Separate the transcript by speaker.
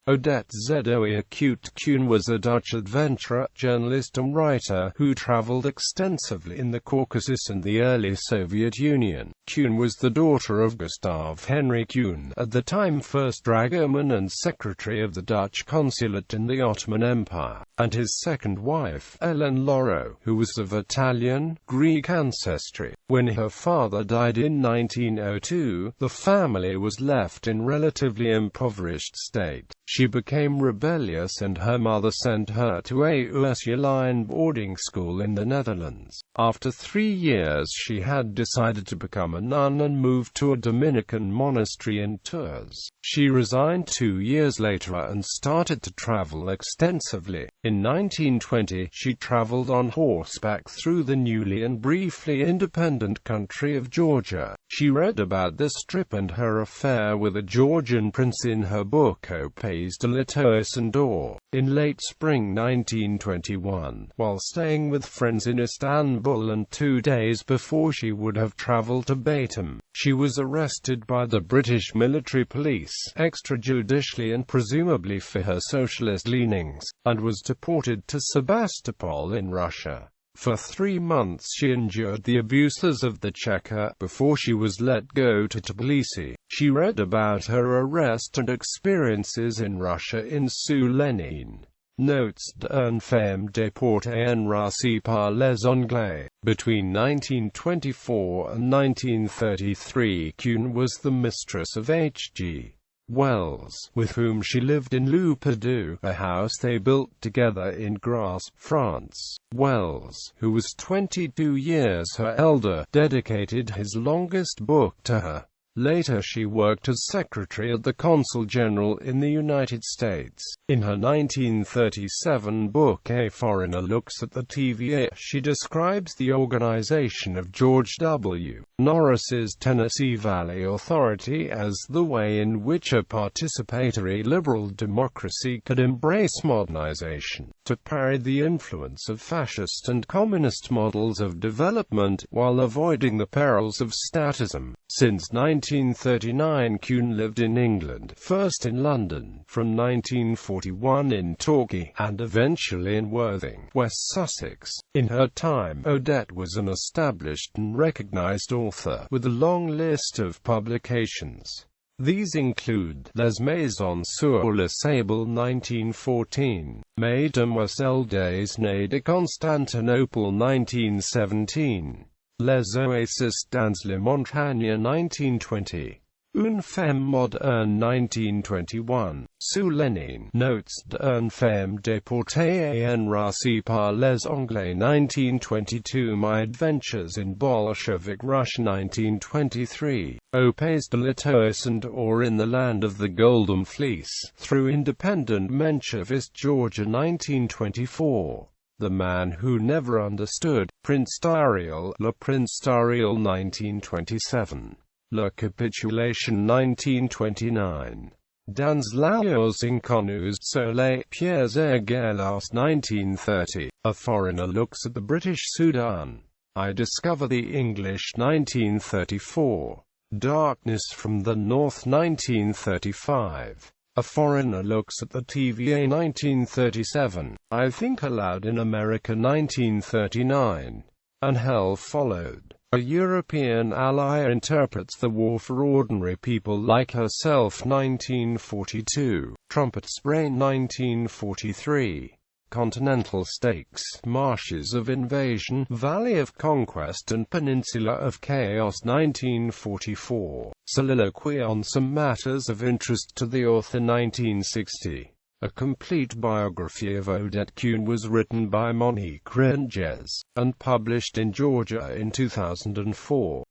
Speaker 1: Odette Zoé Keun was a Dutch adventurer, journalist and writer who traveled extensively in the Caucasus and the early Soviet Union. Keun was the daughter of Gustave Henri Keun, at the time first dragoman and secretary of the Dutch consulate in the Ottoman Empire, and his second wife, Helene Lauro, who was of Italian, Greek ancestry. When her father died in 1902, the family was left in relatively impoverished state. She became rebellious and her mother sent her to a Ursuline boarding school in the Netherlands. After 3 years she had decided to become a nun and moved to a Dominican monastery in Tours. She resigned 2 years later and started to travel extensively. In 1920, she traveled on horseback through the newly and briefly independent country of Georgia. She read about this trip and her affair with a Georgian prince in her book Au Pays de l'Etoile d'Or. In late spring 1921, while staying with friends in Istanbul and 2 days before she would have traveled to Batum, she was arrested by the British military police, extrajudicially and presumably for her socialist leanings, and was deported to Sebastopol in Russia. For 3 months she endured the abuses of the Cheka, before she was let go to Tbilisi. She read about her arrest and experiences in Russia in Ursuline. Notes d'une femme déportée en Russie par les Anglais. Between 1924 and 1933, Keun was the mistress of H.G. Wells, with whom she lived in Le Perdu, a house they built together in Grasse, France. Wells, who was 22 years her elder, dedicated his longest book to her. Later she worked as secretary at the Consul General in the United States. In her 1937 book A Foreigner Looks at the TVA, she describes the organization of George W. Norris's Tennessee Valley Authority as the way in which a participatory liberal democracy could embrace modernization, to parry the influence of fascist and communist models of development, while avoiding the perils of statism. Since 1939 Keun lived in England, first in London, from 1941 in Torquay, and eventually in Worthing, West Sussex. In her time, Odette was an established and recognized author, with a long list of publications. These include Les Maisons sur le Sable 1914, Mademoiselle des Nez de Constantinople 1917, Les Oasis dans les Montagnes 1920, Une femme moderne 1921, Sous Lénine, Notes d'une femme déportée en Russie par les Anglais 1922, My Adventures in Bolshevik Russia 1923, Au Pays de l'Etoile d'Or, In the Land of the Golden Fleece, Through Independent Menshevist Georgia 1924. The Man Who Never Understood, Prince Dariel, Le Prince Dariel 1927. La Capitulation 1929. Dans les inconnus sur les pierres égales 1930. A Foreigner Looks at the British Sudan. I Discover the English 1934. Darkness from the North 1935. A Foreigner Looks at the TVA 1937, I Think Aloud in America 1939, and Hell Followed. A European Ally Interprets the War for Ordinary People Like Herself 1942, Trumpet's Brain 1943. Continental Stakes, Marshes of Invasion, Valley of Conquest and Peninsula of Chaos 1944. Soliloquy on Some Matters of Interest to the Author 1960. A complete biography of Odette Keun was written by Monique Renges, and published in Georgia in 2004.